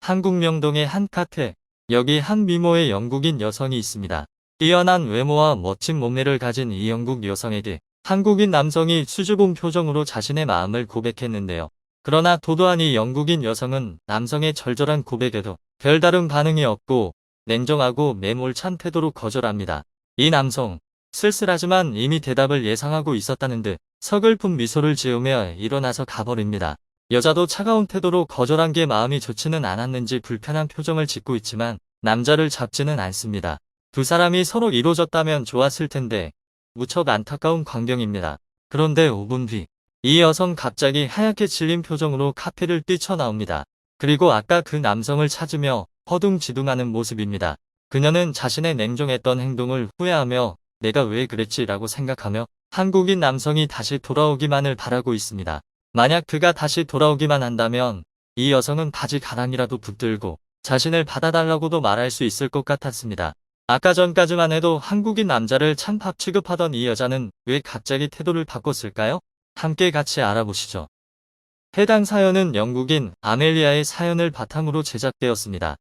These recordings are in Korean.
한국 명동의 한 카페. 여기 한 미모의 영국인 여성이 있습니다. 뛰어난 외모와 멋진 몸매를 가진 이 영국 여성에게 한국인 남성이 수줍은 표정으로 자신의 마음을 고백했는데요. 그러나 도도한 이 영국인 여성은 남성의 절절한 고백에도 별다른 반응이 없고 냉정하고 매몰찬 태도로 거절합니다. 이 남성, 쓸쓸하지만 이미 대답을 예상하고 있었다는 듯 서글픈 미소를 지으며 일어나서 가버립니다. 여자도 차가운 태도로 거절한 게 마음이 좋지는 않았는지 불편한 표정을 짓고 있지만 남자를 잡지는 않습니다. 두 사람이 서로 이루어졌다면 좋았을 텐데 무척 안타까운 광경입니다. 그런데 5분 뒤, 이 여성 갑자기 하얗게 질린 표정으로 카페를 뛰쳐나옵니다. 그리고 아까 그 남성을 찾으며 허둥지둥하는 모습입니다. 그녀는 자신의 냉정했던 행동을 후회하며 내가 왜 그랬지 라고 생각하며 한국인 남성이 다시 돌아오기만을 바라고 있습니다. 만약 그가 다시 돌아오기만 한다면 이 여성은 바지 가랑이라도 붙들고 자신을 받아달라고도 말할 수 있을 것 같았습니다. 아까 전까지만 해도 한국인 남자를 찬밥 취급하던 이 여자는 왜 갑자기 태도를 바꿨을까요? 함께 같이 알아보시죠. 해당 사연은 영국인 아멜리아의 사연을 바탕으로 제작되었습니다.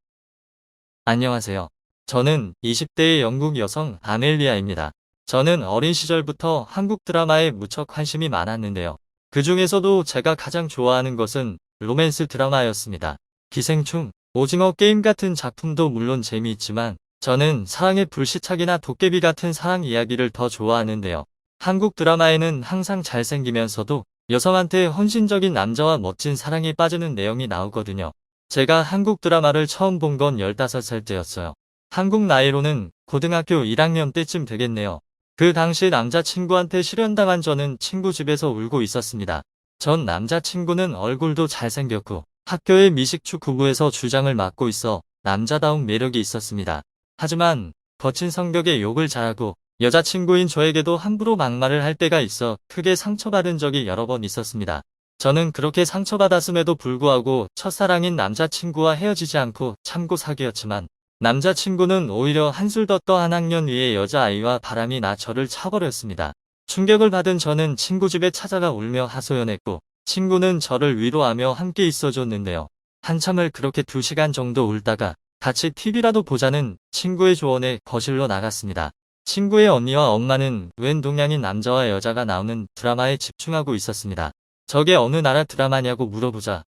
안녕하세요. 저는 20대의 영국 여성 아멜리아입니다. 저는 어린 시절부터 한국 드라마에 무척 관심이 많았는데요. 그 중에서도 제가 가장 좋아하는 것은 로맨스 드라마였습니다. 기생충, 오징어 게임 같은 작품도 물론 재미있지만 저는 사랑의 불시착이나 도깨비 같은 사랑 이야기를 더 좋아하는데요. 한국 드라마에는 항상 잘생기면서도 여성한테 헌신적인 남자와 멋진 사랑에 빠지는 내용이 나오거든요. 제가 한국 드라마를 처음 본 건 15살 때였어요. 한국 나이로는 고등학교 1학년 때쯤 되겠네요. 그 당시 남자친구한테 실연당한 저는 친구 집에서 울고 있었습니다. 전 남자친구는 얼굴도 잘생겼고 학교의 미식축구부에서 주장을 맡고 있어 남자다운 매력이 있었습니다. 하지만 거친 성격에 욕을 잘하고 여자친구인 저에게도 함부로 막말을 할 때가 있어 크게 상처받은 적이 여러 번 있었습니다. 저는 그렇게 상처받았음에도 불구하고 첫사랑인 남자친구와 헤어지지 않고 참고 사귀었지만 남자친구는 오히려 한술 더 떠 한 학년 위의 여자아이와 바람이 나 저를 차버렸습니다. 충격을 받은 저는 친구 집에 찾아가 울며 하소연했고 친구는 저를 위로하며 함께 있어줬는데요. 한참을 그렇게 2시간 정도 울다가 같이 TV라도 보자는 친구의 조언에 거실로 나갔습니다. 친구의 언니와 엄마는 웬 동양인 남자와 여자가 나오는 드라마에 집중하고 있었습니다. 저게 어느 나라 드라마냐고 물어보자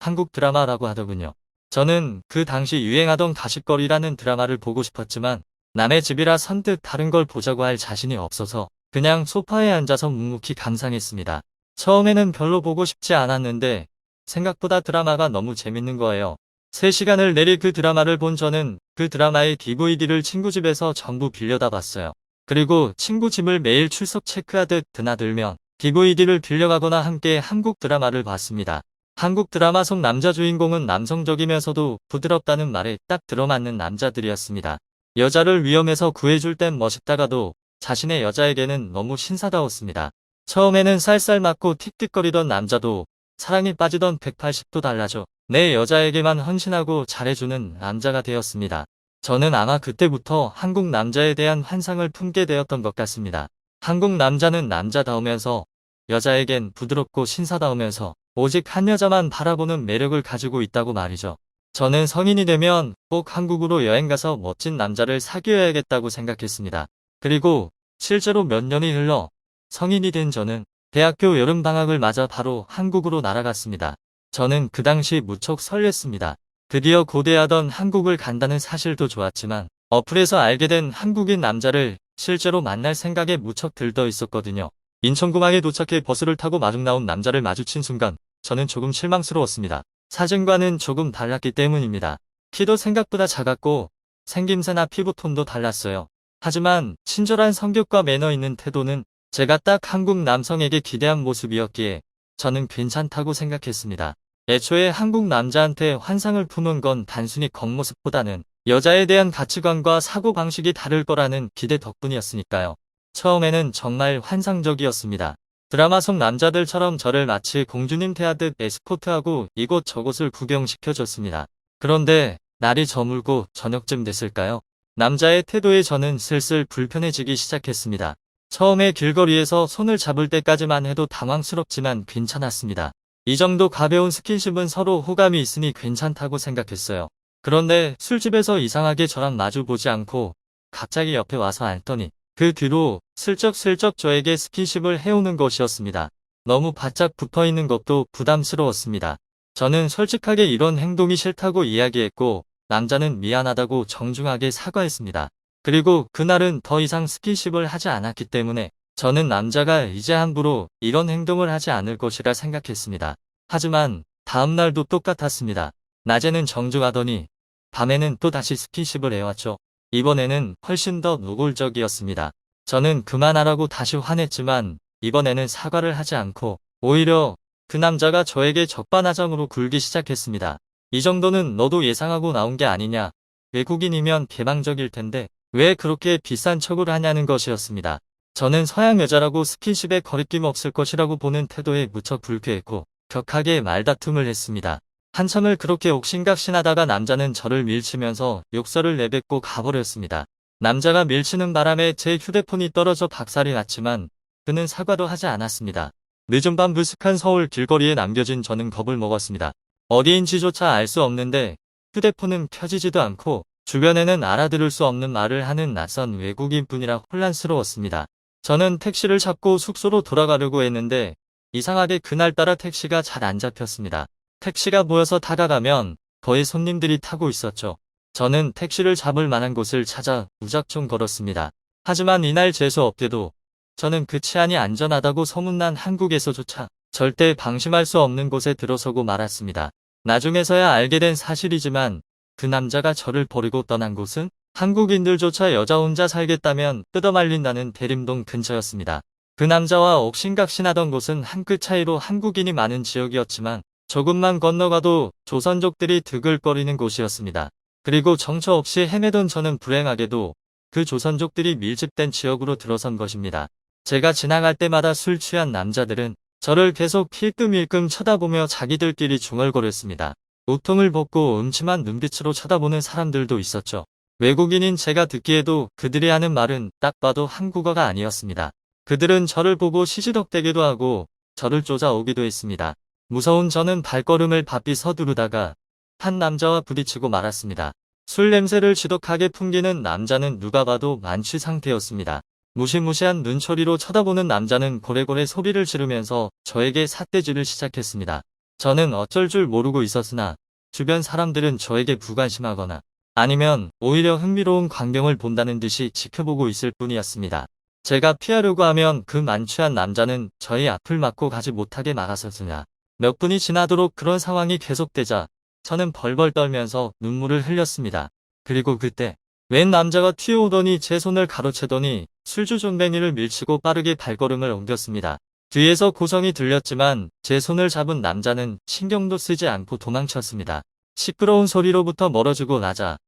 한국 드라마라고 하더군요. 저는 그 당시 유행하던 가십걸이라는 드라마를 보고 싶었지만 남의 집이라 선뜻 다른 걸 보자고 할 자신이 없어서 그냥 소파에 앉아서 묵묵히 감상했습니다. 처음에는 별로 보고 싶지 않았는데 생각보다 드라마가 너무 재밌는 거예요. 3시간을 내리 그 드라마를 본 저는 그 드라마의 DVD를 친구 집에서 전부 빌려다 봤어요. 그리고 친구 집을 매일 출석 체크하듯 드나들면 DVD를 빌려가거나 함께 한국 드라마를 봤습니다. 한국 드라마 속 남자 주인공은 남성적이면서도 부드럽다는 말에 딱 들어맞는 남자들이었습니다. 여자를 위험에서 구해줄 땐 멋있다가도 자신의 여자에게는 너무 신사다웠습니다. 처음에는 쌀쌀 맞고 틱틱거리던 남자도 사랑에 빠지던 180도 달라져 내 여자에게만 헌신하고 잘해주는 남자가 되었습니다. 저는 아마 그때부터 한국 남자에 대한 환상을 품게 되었던 것 같습니다. 한국 남자는 남자다우면서 여자에겐 부드럽고 신사다우면서 오직 한 여자만 바라보는 매력을 가지고 있다고 말이죠. 저는 성인이 되면 꼭 한국으로 여행가서 멋진 남자를 사귀어야겠다고 생각했습니다. 그리고 실제로 몇 년이 흘러 성인이 된 저는 대학교 여름방학을 맞아 바로 한국으로 날아갔습니다. 저는 그 당시 무척 설렜습니다. 드디어 고대하던 한국을 간다는 사실도 좋았지만 어플에서 알게 된 한국인 남자를 실제로 만날 생각에 무척 들떠 있었거든요. 인천공항에 도착해 버스를 타고 마중 나온 남자를 마주친 순간 저는 조금 실망스러웠습니다. 사진과는 조금 달랐기 때문입니다. 키도 생각보다 작았고 생김새나 피부톤도 달랐어요. 하지만 친절한 성격과 매너 있는 태도는 제가 딱 한국 남성에게 기대한 모습이었기에 저는 괜찮다고 생각했습니다. 애초에 한국 남자한테 환상을 품은 건 단순히 겉모습보다는 여자에 대한 가치관과 사고방식이 다를 거라는 기대 덕분이었으니까요. 처음에는 정말 환상적이었습니다. 드라마 속 남자들처럼 저를 마치 공주님 대하듯 에스코트하고 이곳저곳을 구경시켜줬습니다. 그런데 날이 저물고 저녁쯤 됐을까요? 남자의 태도에 저는 슬슬 불편해지기 시작했습니다. 처음에 길거리에서 손을 잡을 때까지만 해도 당황스럽지만 괜찮았습니다. 이 정도 가벼운 스킨십은 서로 호감이 있으니 괜찮다고 생각했어요. 그런데 술집에서 이상하게 저랑 마주보지 않고 갑자기 옆에 와서 앉더니 그 뒤로 슬쩍슬쩍 저에게 스킨십을 해오는 것이었습니다. 너무 바짝 붙어있는 것도 부담스러웠습니다. 저는 솔직하게 이런 행동이 싫다고 이야기했고 남자는 미안하다고 정중하게 사과했습니다. 그리고 그날은 더 이상 스킨십을 하지 않았기 때문에 저는 남자가 이제 함부로 이런 행동을 하지 않을 것이라 생각했습니다. 하지만 다음날도 똑같았습니다. 낮에는 정중하더니 밤에는 또 다시 스킨십을 해왔죠. 이번에는 훨씬 더 노골적이었습니다. 저는 그만하라고 다시 화냈지만 이번에는 사과를 하지 않고 오히려 그 남자가 저에게 적반하장으로 굴기 시작했습니다. 이 정도는 너도 예상하고 나온 게 아니냐. 외국인이면 개방적일 텐데 왜 그렇게 비싼 척을 하냐는 것이었습니다. 저는 서양 여자라고 스킨십에 거리낌 없을 것이라고 보는 태도에 무척 불쾌했고 격하게 말다툼을 했습니다. 한참을 그렇게 옥신각신하다가 남자는 저를 밀치면서 욕설을 내뱉고 가버렸습니다. 남자가 밀치는 바람에 제 휴대폰이 떨어져 박살이 났지만 그는 사과도 하지 않았습니다. 늦은 밤 불쑥한 서울 길거리에 남겨진 저는 겁을 먹었습니다. 어디인지조차 알 수 없는데 휴대폰은 켜지지도 않고 주변에는 알아들을 수 없는 말을 하는 낯선 외국인뿐이라 혼란스러웠습니다. 저는 택시를 잡고 숙소로 돌아가려고 했는데 이상하게 그날따라 택시가 잘 안 잡혔습니다. 택시가 모여서 다가가면 거의 손님들이 타고 있었죠. 저는 택시를 잡을 만한 곳을 찾아 무작정 걸었습니다. 하지만 이날 재수없게도 저는 그 치안이 안전하다고 소문난 한국에서조차 절대 방심할 수 없는 곳에 들어서고 말았습니다. 나중에서야 알게 된 사실이지만 그 남자가 저를 버리고 떠난 곳은 한국인들조차 여자 혼자 살겠다면 뜯어말린다는 대림동 근처였습니다. 그 남자와 옥신각신하던 곳은 한 끗 차이로 한국인이 많은 지역이었지만 조금만 건너가도 조선족들이 드글거리는 곳이었습니다. 그리고 정처 없이 헤매던 저는 불행하게도 그 조선족들이 밀집된 지역으로 들어선 것입니다. 제가 지나갈 때마다 술 취한 남자들은 저를 계속 힐끔힐끔 쳐다보며 자기들끼리 중얼거렸습니다. 우통을 벗고 음침한 눈빛으로 쳐다보는 사람들도 있었죠. 외국인인 제가 듣기에도 그들이 하는 말은 딱 봐도 한국어가 아니었습니다. 그들은 저를 보고 시시덕대기도 하고 저를 쫓아오기도 했습니다. 무서운 저는 발걸음을 바삐 서두르다가 한 남자와 부딪히고 말았습니다. 술 냄새를 지독하게 풍기는 남자는 누가 봐도 만취 상태였습니다. 무시무시한 눈초리로 쳐다보는 남자는 고래고래 소리를 지르면서 저에게 삿대질을 시작했습니다. 저는 어쩔 줄 모르고 있었으나 주변 사람들은 저에게 무관심하거나 아니면 오히려 흥미로운 광경을 본다는 듯이 지켜보고 있을 뿐이었습니다. 제가 피하려고 하면 그 만취한 남자는 저의 앞을 막고 가지 못하게 막았었으나 몇 분이 지나도록 그런 상황이 계속되자 저는 벌벌 떨면서 눈물을 흘렸습니다. 그리고 그때 웬 남자가 튀어오더니 제 손을 가로채더니 술주정뱅이를 밀치고 빠르게 발걸음을 옮겼습니다. 뒤에서 고성이 들렸지만 제 손을 잡은 남자는 신경도 쓰지 않고 도망쳤습니다. 시끄러운 소리로부터 멀어지고 나자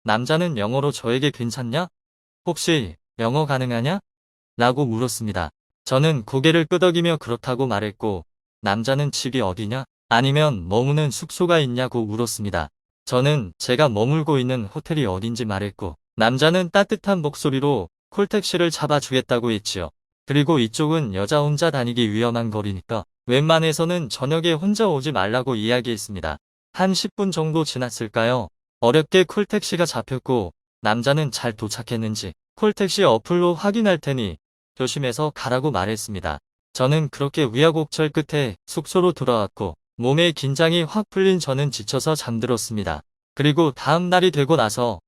남자는 영어로 저에게 괜찮냐? 혹시 영어 가능하냐? 라고 물었습니다. 저는 고개를 끄덕이며 그렇다고 말했고 남자는 집이 어디냐? 아니면 머무는 숙소가 있냐고 물었습니다. 저는 제가 머물고 있는 호텔이 어딘지 말했고 남자는 따뜻한 목소리로 콜택시를 잡아주겠다고 했지요. 그리고 이쪽은 여자 혼자 다니기 위험한 거리니까 웬만해서는 저녁에 혼자 오지 말라고 이야기했습니다. 한 10분 정도 지났을까요? 어렵게 콜택시가 잡혔고 남자는 잘 도착했는지 콜택시 어플로 확인할 테니 조심해서 가라고 말했습니다. 저는 그렇게 우여곡절 끝에 숙소로 돌아왔고 몸의 긴장이 확 풀린 저는 지쳐서 잠들었습니다. 그리고 다음 날이 되고 나서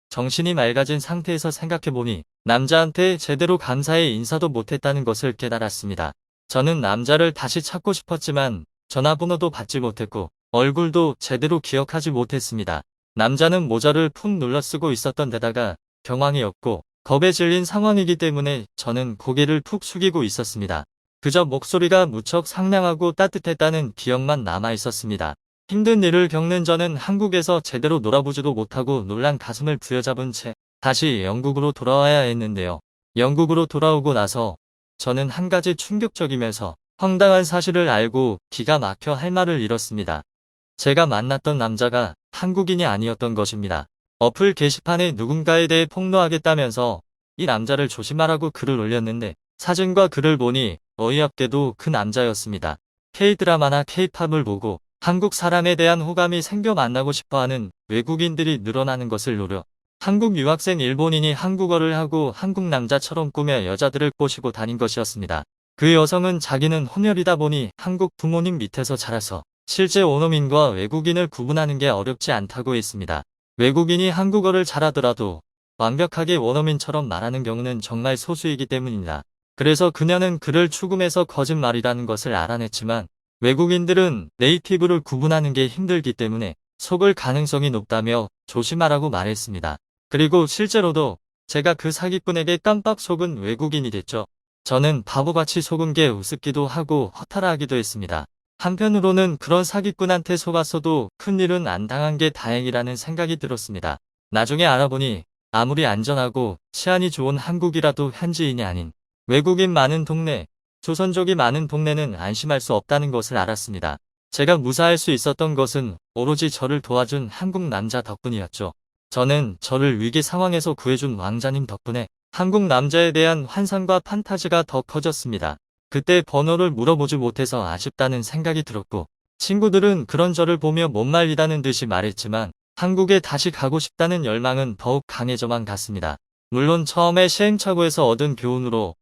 정신이 맑아진 상태에서 생각해보니 남자한테 제대로 감사의 인사도 못했다는 것을 깨달았습니다. 저는 남자를 다시 찾고 싶었지만 전화번호도 받지 못했고 얼굴도 제대로 기억하지 못했습니다. 남자는 모자를 푹 눌러 쓰고 있었던 데다가 경황이 없고 겁에 질린 상황이기 때문에 저는 고개를 푹 숙이고 있었습니다. 그저 목소리가 무척 상냥하고 따뜻했다는 기억만 남아 있었습니다. 힘든 일을 겪는 저는 한국에서 제대로 놀아보지도 못하고 놀란 가슴을 부여잡은 채 다시 영국으로 돌아와야 했는데요. 영국으로 돌아오고 나서 저는 한 가지 충격적이면서 황당한 사실을 알고 기가 막혀 할 말을 잃었습니다. 제가 만났던 남자가 한국인이 아니었던 것입니다. 어플 게시판에 누군가에 대해 폭로하겠다면서 이 남자를 조심하라고 글을 올렸는데 사진과 글을 보니 어이없게도 그 남자였습니다. K-드라마나 K-팝을 보고 한국 사람에 대한 호감이 생겨 만나고 싶어하는 외국인들이 늘어나는 것을 노려 한국 유학생 일본인이 한국어를 하고 한국 남자처럼 꾸며 여자들을 꼬시고 다닌 것이었습니다. 그 여성은 자기는 혼혈이다 보니 한국 부모님 밑에서 자라서 실제 원어민과 외국인을 구분하는 게 어렵지 않다고 했습니다. 외국인이 한국어를 잘하더라도 완벽하게 원어민처럼 말하는 경우는 정말 소수이기 때문입니다. 그래서 그녀는 그를 추궁해서 거짓말이라는 것을 알아냈지만 외국인들은 네이티브를 구분하는 게 힘들기 때문에 속을 가능성이 높다며 조심하라고 말했습니다. 그리고 실제로도 제가 그 사기꾼에게 깜빡 속은 외국인이 됐죠. 저는 바보같이 속은 게 우습기도 하고 허탈하기도 했습니다. 한편으로는 그런 사기꾼한테 속았어도 큰일은 안 당한 게 다행이라는 생각이 들었습니다. 나중에 알아보니 아무리 안전하고 치안이 좋은 한국이라도 현지인이 아닌 외국인 많은 동네, 조선족이 많은 동네는 안심할 수 없다는 것을 알았습니다. 제가 무사할 수 있었던 것은 오로지 저를 도와준 한국 남자 덕분이었죠. 저는 저를 위기 상황에서 구해준 왕자님 덕분에 한국 남자에 대한 환상과 판타지가 더 커졌습니다. 그때 번호를 물어보지 못해서 아쉽다는 생각이 들었고 친구들은 그런 저를 보며 못 말리다는 듯이 말했지만 한국에 다시 가고 싶다는 열망은 더욱 강해져만 갔습니다. 물론 처음에 시행착오에서 얻은 교훈으로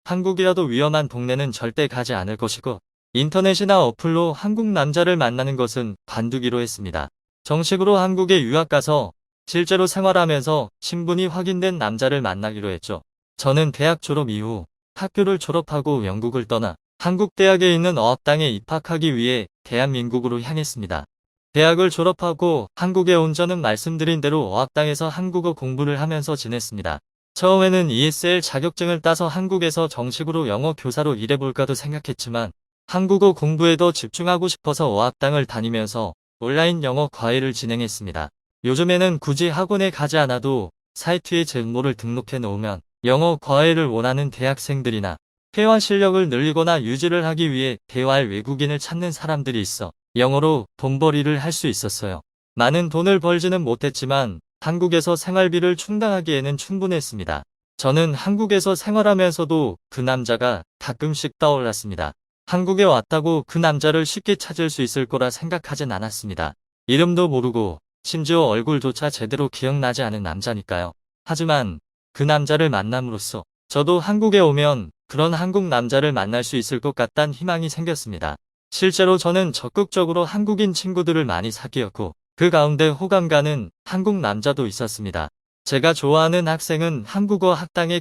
한국이라도 위험한 동네는 절대 가지 않을 것이고 인터넷이나 어플로 한국 남자를 만나는 것은 관두기로 했습니다. 정식으로 한국에 유학 가서 실제로 생활하면서 신분이 확인된 남자를 만나기로 했죠. 저는 대학 졸업 이후 학교를 졸업하고 영국을 떠나 한국 대학에 있는 어학당에 입학하기 위해 대한민국으로 향했습니다. 대학을 졸업하고 한국에 온 저는 말씀드린 대로 어학당에서 한국어 공부를 하면서 지냈습니다. 처음에는 ESL 자격증을 따서 한국에서 정식으로 영어 교사로 일해볼까도 생각했지만 한국어 공부에 더 집중하고 싶어서 어학당을 다니면서 온라인 영어 과외를 진행했습니다. 요즘에는 굳이 학원에 가지 않아도 사이트에 제목을 등록해 놓으면 영어 과외를 원하는 대학생들이나 회화 실력을 늘리거나 유지를 하기 위해 대화할 외국인을 찾는 사람들이 있어 영어로 돈벌이를 할 수 있었어요. 많은 돈을 벌지는 못했지만 한국에서 생활비를 충당하기에는 충분했습니다. 저는 한국에서 생활하면서도 그 남자가 가끔씩 떠올랐습니다. 한국에 왔다고 그 남자를 쉽게 찾을 수 있을 거라 생각하진 않았습니다. 이름도 모르고 심지어 얼굴조차 제대로 기억나지 않은 남자니까요. 하지만 그 남자를 만남으로써 저도 한국에 오면 그런 한국 남자를 만날 수 있을 것 같다는 희망이 생겼습니다. 실제로 저는 적극적으로 한국인 친구들을 많이 사귀었고 그 가운데 호감 가는 한국 남자도 있었습니다. 제가 좋아하는 학생은 한국어 학당의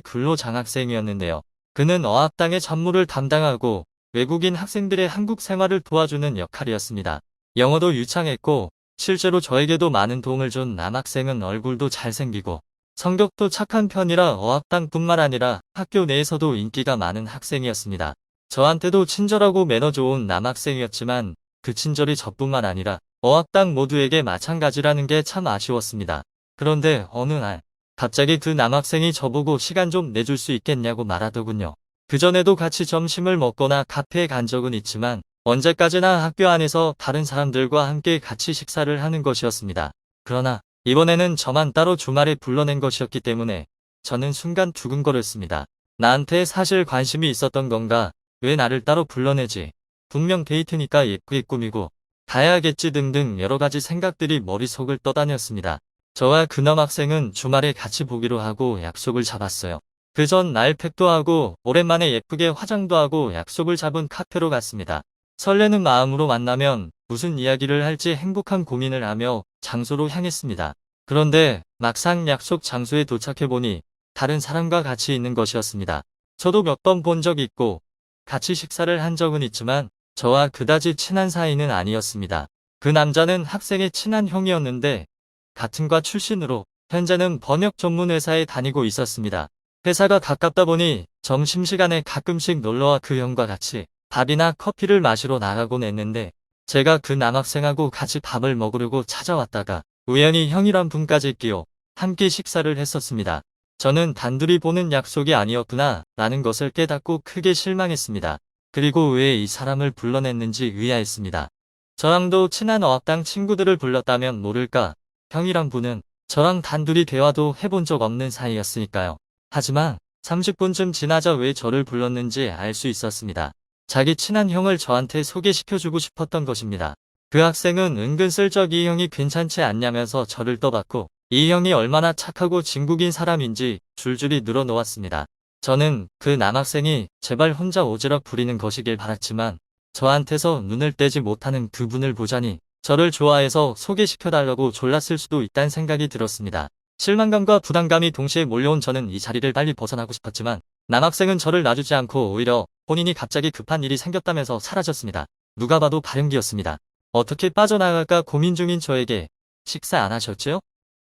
근로장학생이었는데요. 그는 어학당의 전무를 담당하고 외국인 학생들의 한국 생활을 도와주는 역할이었습니다. 영어도 유창했고 실제로 저에게도 많은 도움을 준 남학생은 얼굴도 잘생기고 성격도 착한 편이라 어학당뿐만 아니라 학교 내에서도 인기가 많은 학생이었습니다. 저한테도 친절하고 매너 좋은 남학생이었지만 그 친절이 저뿐만 아니라 어학당 모두에게 마찬가지라는 게 참 아쉬웠습니다. 그런데 어느 날 갑자기 그 남학생이 저보고 시간 좀 내줄 수 있겠냐고 말하더군요. 그전에도 같이 점심을 먹거나 카페에 간 적은 있지만 언제까지나 학교 안에서 다른 사람들과 함께 같이 식사를 하는 것이었습니다. 그러나 이번에는 저만 따로 주말에 불러낸 것이었기 때문에 저는 순간 두근거렸습니다. 나한테 사실 관심이 있었던 건가? 왜 나를 따로 불러내지? 분명 데이트니까 예쁘게 꾸미고 가야겠지 등등 여러가지 생각들이 머릿속을 떠다녔습니다. 저와 그 남학생은 주말에 같이 보기로 하고 약속을 잡았어요. 그 전 날 팩도 하고 오랜만에 예쁘게 화장도 하고 약속을 잡은 카페로 갔습니다. 설레는 마음으로 만나면 무슨 이야기를 할지 행복한 고민을 하며 장소로 향했습니다. 그런데 막상 약속 장소에 도착해보니 다른 사람과 같이 있는 것이었습니다. 저도 몇 번 본 적 있고 같이 식사를 한 적은 있지만 저와 그다지 친한 사이는 아니었습니다. 그 남자는 학생의 친한 형이었는데 같은 과 출신으로 현재는 번역 전문 회사에 다니고 있었습니다. 회사가 가깝다 보니 점심시간에 가끔씩 놀러와 그 형과 같이 밥이나 커피를 마시러 나가곤 했는데 제가 그 남학생하고 같이 밥을 먹으려고 찾아왔다가 우연히 형이란 분까지 끼어 함께 식사를 했었습니다. 저는 단둘이 보는 약속이 아니었구나 라는 것을 깨닫고 크게 실망했습니다. 그리고 왜 이 사람을 불러냈는지 의아했습니다. 저랑도 친한 어학당 친구들을 불렀다면 모를까. 형이란 분은 저랑 단둘이 대화도 해본 적 없는 사이였으니까요. 하지만 30분쯤 지나자 왜 저를 불렀는지 알 수 있었습니다. 자기 친한 형을 저한테 소개시켜주고 싶었던 것입니다. 그 학생은 은근슬쩍 이 형이 괜찮지 않냐면서 저를 떠봤고 이 형이 얼마나 착하고 진국인 사람인지 줄줄이 늘어놓았습니다. 저는 그 남학생이 제발 혼자 오지랖 부리는 것이길 바랐지만 저한테서 눈을 떼지 못하는 그분을 보자니 저를 좋아해서 소개시켜달라고 졸랐을 수도 있다는 생각이 들었습니다. 실망감과 부담감이 동시에 몰려온 저는 이 자리를 빨리 벗어나고 싶었지만 남학생은 저를 놔주지 않고 오히려 본인이 갑자기 급한 일이 생겼다면서 사라졌습니다. 누가 봐도 발연기였습니다. 어떻게 빠져나갈까 고민 중인 저에게 식사 안 하셨죠?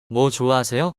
뭐 좋아하세요?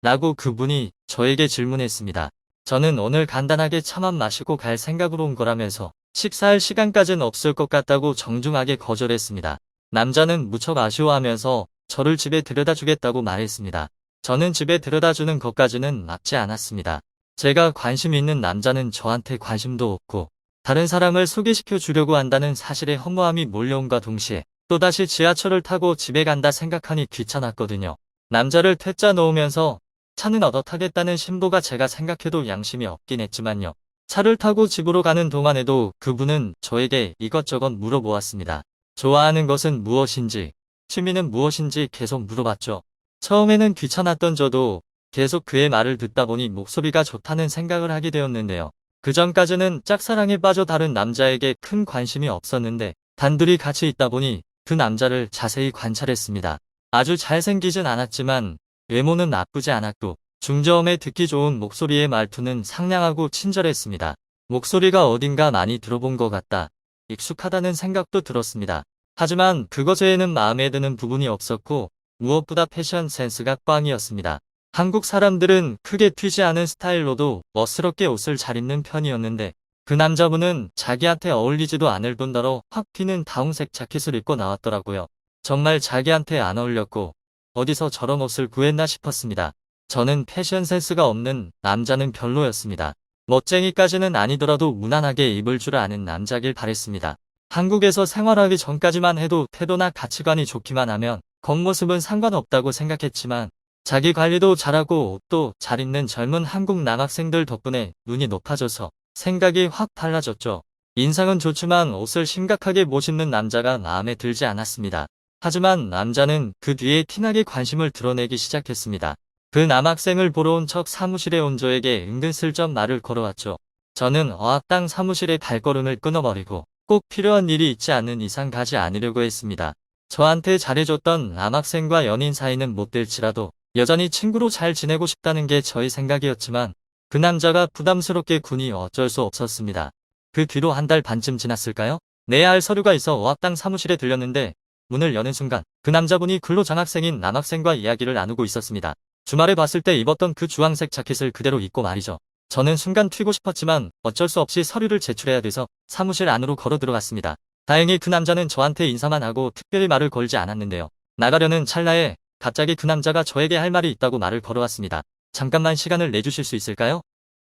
라고 그분이 저에게 질문했습니다. 저는 오늘 간단하게 차만 마시고 갈 생각으로 온 거라면서 식사할 시간까진 없을 것 같다고 정중하게 거절했습니다. 남자는 무척 아쉬워하면서 저를 집에 데려다 주겠다고 말했습니다. 저는 집에 데려다 주는 것까지는 맞지 않았습니다. 제가 관심 있는 남자는 저한테 관심도 없고 다른 사람을 소개시켜 주려고 한다는 사실에 허무함이 몰려온과 동시에 또다시 지하철을 타고 집에 간다 생각하니 귀찮았거든요. 남자를 퇴짜 놓으면서 차는 얻어 타겠다는 심보가 제가 생각해도 양심이 없긴 했지만요. 차를 타고 집으로 가는 동안에도 그분은 저에게 이것저것 물어보았습니다. 좋아하는 것은 무엇인지, 취미는 무엇인지 계속 물어봤죠. 처음에는 귀찮았던 저도 계속 그의 말을 듣다 보니 목소리가 좋다는 생각을 하게 되었는데요. 그 전까지는 짝사랑에 빠져 다른 남자에게 큰 관심이 없었는데 단둘이 같이 있다 보니 그 남자를 자세히 관찰했습니다. 아주 잘생기진 않았지만 외모는 나쁘지 않았고 중저음에 듣기 좋은 목소리의 말투는 상냥하고 친절했습니다. 목소리가 어딘가 많이 들어본 것 같다. 익숙하다는 생각도 들었습니다. 하지만 그것 외에는 마음에 드는 부분이 없었고 무엇보다 패션 센스가 꽝이었습니다. 한국 사람들은 크게 튀지 않은 스타일로도 멋스럽게 옷을 잘 입는 편이었는데 그 남자분은 자기한테 어울리지도 않을 뿐더러 확 튀는 다홍색 자켓을 입고 나왔더라고요. 정말 자기한테 안 어울렸고 어디서 저런 옷을 구했나 싶었습니다. 저는 패션 센스가 없는 남자는 별로였습니다. 멋쟁이까지는 아니더라도 무난하게 입을 줄 아는 남자길 바랬습니다. 한국에서 생활하기 전까지만 해도 태도나 가치관이 좋기만 하면 겉모습은 상관없다고 생각했지만 자기 관리도 잘하고 옷도 잘 입는 젊은 한국 남학생들 덕분에 눈이 높아져서 생각이 확 달라졌죠. 인상은 좋지만 옷을 심각하게 못 입는 남자가 마음에 들지 않았습니다. 하지만 남자는 그 뒤에 티나게 관심을 드러내기 시작했습니다. 그 남학생을 보러 온 척 사무실에 온 저에게 은근슬쩍 말을 걸어왔죠. 저는 어학당 사무실에 발걸음을 끊어버리고 꼭 필요한 일이 있지 않은 이상 가지 않으려고 했습니다. 저한테 잘해줬던 남학생과 연인 사이는 못 될지라도 여전히 친구로 잘 지내고 싶다는 게 저의 생각이었지만 그 남자가 부담스럽게 군이 어쩔 수 없었습니다. 그 뒤로 한 달 반쯤 지났을까요? 내야 할 서류가 있어 어학당 사무실에 들렸는데 문을 여는 순간 그 남자분이 근로장학생인 남학생과 이야기를 나누고 있었습니다. 주말에 봤을 때 입었던 그 주황색 자켓을 그대로 입고 말이죠. 저는 순간 튀고 싶었지만 어쩔 수 없이 서류를 제출해야 돼서 사무실 안으로 걸어 들어갔습니다. 다행히 그 남자는 저한테 인사만 하고 특별히 말을 걸지 않았는데요. 나가려는 찰나에 갑자기 그 남자가 저에게 할 말이 있다고 말을 걸어왔습니다. 잠깐만 시간을 내주실 수 있을까요?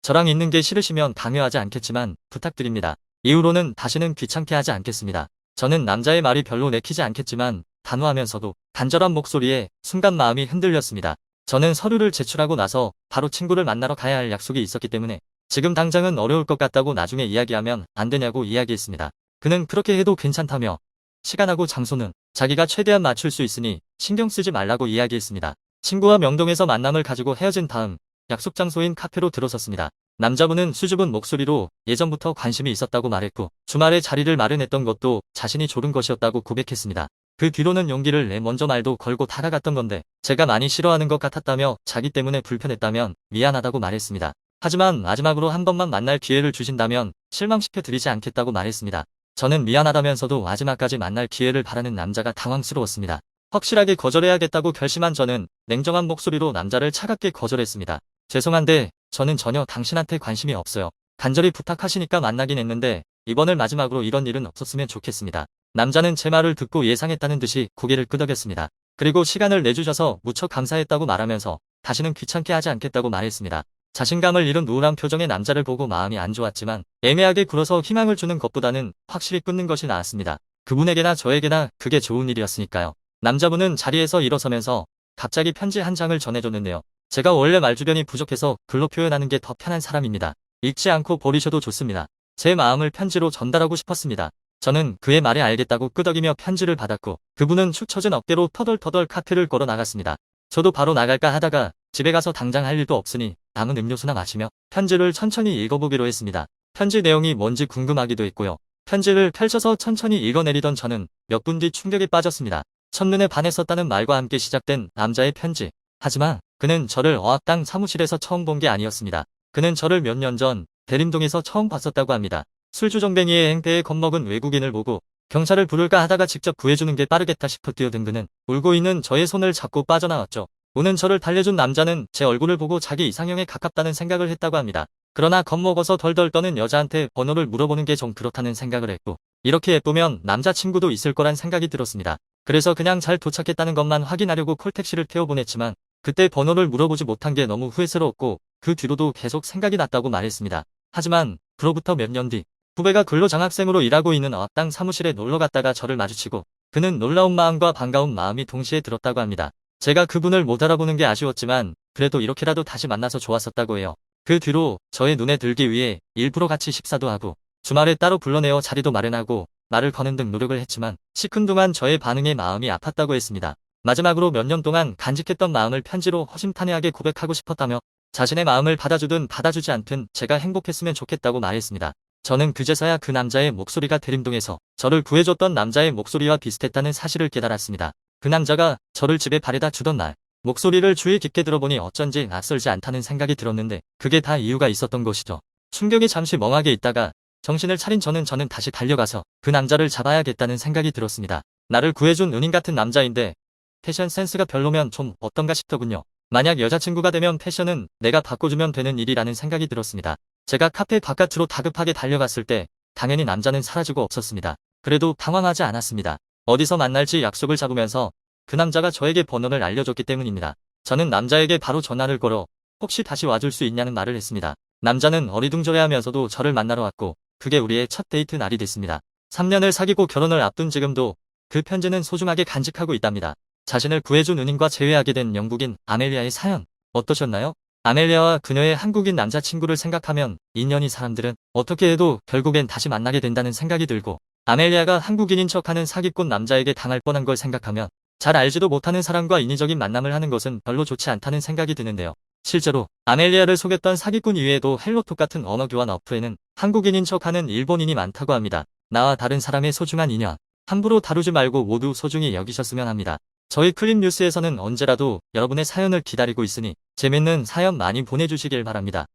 저랑 있는 게 싫으시면 강요하지 않겠지만 부탁드립니다. 이후로는 다시는 귀찮게 하지 않겠습니다. 저는 남자의 말이 별로 내키지 않겠지만 단호하면서도 간절한 목소리에 순간 마음이 흔들렸습니다. 저는 서류를 제출하고 나서 바로 친구를 만나러 가야 할 약속이 있었기 때문에 지금 당장은 어려울 것 같다고 나중에 이야기하면 안 되냐고 이야기했습니다. 그는 그렇게 해도 괜찮다며 시간하고 장소는 자기가 최대한 맞출 수 있으니 신경 쓰지 말라고 이야기했습니다. 친구와 명동에서 만남을 가지고 헤어진 다음 약속 장소인 카페로 들어섰습니다. 남자분은 수줍은 목소리로 예전부터 관심이 있었다고 말했고 주말에 자리를 마련했던 것도 자신이 조른 것이었다고 고백했습니다. 그 뒤로는 용기를 내 먼저 말도 걸고 다가갔던 건데 제가 많이 싫어하는 것 같았다며 자기 때문에 불편했다면 미안하다고 말했습니다. 하지만 마지막으로 한 번만 만날 기회를 주신다면 실망시켜 드리지 않겠다고 말했습니다. 저는 미안하다면서도 마지막까지 만날 기회를 바라는 남자가 당황스러웠습니다. 확실하게 거절해야겠다고 결심한 저는 냉정한 목소리로 남자를 차갑게 거절했습니다. 죄송한데 저는 전혀 당신한테 관심이 없어요. 간절히 부탁하시니까 만나긴 했는데 이번을 마지막으로 이런 일은 없었으면 좋겠습니다. 남자는 제 말을 듣고 예상했다는 듯이 고개를 끄덕였습니다. 그리고 시간을 내주셔서 무척 감사했다고 말하면서 다시는 귀찮게 하지 않겠다고 말했습니다. 자신감을 잃은 우울한 표정의 남자를 보고 마음이 안 좋았지만 애매하게 굴어서 희망을 주는 것보다는 확실히 끊는 것이 나았습니다. 그분에게나 저에게나 그게 좋은 일이었으니까요. 남자분은 자리에서 일어서면서 갑자기 편지 한 장을 전해줬는데요. 제가 원래 말주변이 부족해서 글로 표현하는 게 더 편한 사람입니다. 읽지 않고 버리셔도 좋습니다. 제 마음을 편지로 전달하고 싶었습니다. 저는 그의 말에 알겠다고 끄덕이며 편지를 받았고 그분은 축 처진 어깨로 터덜터덜 카페를 걸어 나갔습니다. 저도 바로 나갈까 하다가 집에 가서 당장 할 일도 없으니 남은 음료수나 마시며 편지를 천천히 읽어보기로 했습니다. 편지 내용이 뭔지 궁금하기도 했고요. 편지를 펼쳐서 천천히 읽어내리던 저는 몇 분 뒤 충격에 빠졌습니다. 첫눈에 반했었다는 말과 함께 시작된 남자의 편지. 하지만 그는 저를 어학당 사무실에서 처음 본 게 아니었습니다. 그는 저를 몇 년 전 대림동에서 처음 봤었다고 합니다. 술주정뱅이의 행패에 겁먹은 외국인을 보고 경찰을 부를까 하다가 직접 구해주는 게 빠르겠다 싶어 뛰어든 그는 울고 있는 저의 손을 잡고 빠져나왔죠. 우는 저를 달래준 남자는 제 얼굴을 보고 자기 이상형에 가깝다는 생각을 했다고 합니다. 그러나 겁먹어서 덜덜 떠는 여자한테 번호를 물어보는 게 좀 그렇다는 생각을 했고 이렇게 예쁘면 남자친구도 있을 거란 생각이 들었습니다. 그래서 그냥 잘 도착했다는 것만 확인하려고 콜택시를 태워보냈지만 그때 번호를 물어보지 못한 게 너무 후회스러웠고 그 뒤로도 계속 생각이 났다고 말했습니다. 하지만 그로부터 몇 년 뒤 후배가 근로장학생으로 일하고 있는 어학당 사무실에 놀러 갔다가 저를 마주치고 그는 놀라운 마음과 반가운 마음이 동시에 들었다고 합니다. 제가 그분을 못 알아보는 게 아쉬웠지만 그래도 이렇게라도 다시 만나서 좋았었다고 해요. 그 뒤로 저의 눈에 들기 위해 일부러 같이 식사도 하고 주말에 따로 불러내어 자리도 마련하고 말을 거는 등 노력을 했지만 시큰둥한 저의 반응에 마음이 아팠다고 했습니다. 마지막으로 몇 년 동안 간직했던 마음을 편지로 허심탄회하게 고백하고 싶었다며 자신의 마음을 받아주든 받아주지 않든 제가 행복했으면 좋겠다고 말했습니다. 저는 그제서야 그 남자의 목소리가 대림동에서 저를 구해줬던 남자의 목소리와 비슷했다는 사실을 깨달았습니다. 그 남자가 저를 집에 바래다 주던 날 목소리를 주의 깊게 들어보니 어쩐지 낯설지 않다는 생각이 들었는데 그게 다 이유가 있었던 것이죠. 충격에 잠시 멍하게 있다가 정신을 차린 저는 다시 달려가서 그 남자를 잡아야겠다는 생각이 들었습니다. 나를 구해준 은인 같은 남자인데 패션 센스가 별로면 좀 어떤가 싶더군요. 만약 여자친구가 되면 패션은 내가 바꿔주면 되는 일이라는 생각이 들었습니다. 제가 카페 바깥으로 다급하게 달려갔을 때 당연히 남자는 사라지고 없었습니다. 그래도 당황하지 않았습니다. 어디서 만날지 약속을 잡으면서 그 남자가 저에게 번호를 알려줬기 때문입니다. 저는 남자에게 바로 전화를 걸어 혹시 다시 와줄 수 있냐는 말을 했습니다. 남자는 어리둥절해하면서도 저를 만나러 왔고 그게 우리의 첫 데이트 날이 됐습니다. 3년을 사귀고 결혼을 앞둔 지금도 그 편지는 소중하게 간직하고 있답니다. 자신을 구해준 은인과 재회하게 된 영국인 아멜리아의 사연 어떠셨나요? 아멜리아와 그녀의 한국인 남자친구를 생각하면 인연이 사람들은 어떻게 해도 결국엔 다시 만나게 된다는 생각이 들고 아멜리아가 한국인인 척하는 사기꾼 남자에게 당할 뻔한 걸 생각하면 잘 알지도 못하는 사람과 인위적인 만남을 하는 것은 별로 좋지 않다는 생각이 드는데요. 실제로 아멜리아를 속였던 사기꾼 이외에도 헬로톡 같은 언어 교환 어플에는 한국인인 척하는 일본인이 많다고 합니다. 나와 다른 사람의 소중한 인연 함부로 다루지 말고 모두 소중히 여기셨으면 합니다. 저희 클립 뉴스에서는 언제라도 여러분의 사연을 기다리고 있으니 재밌는 사연 많이 보내주시길 바랍니다.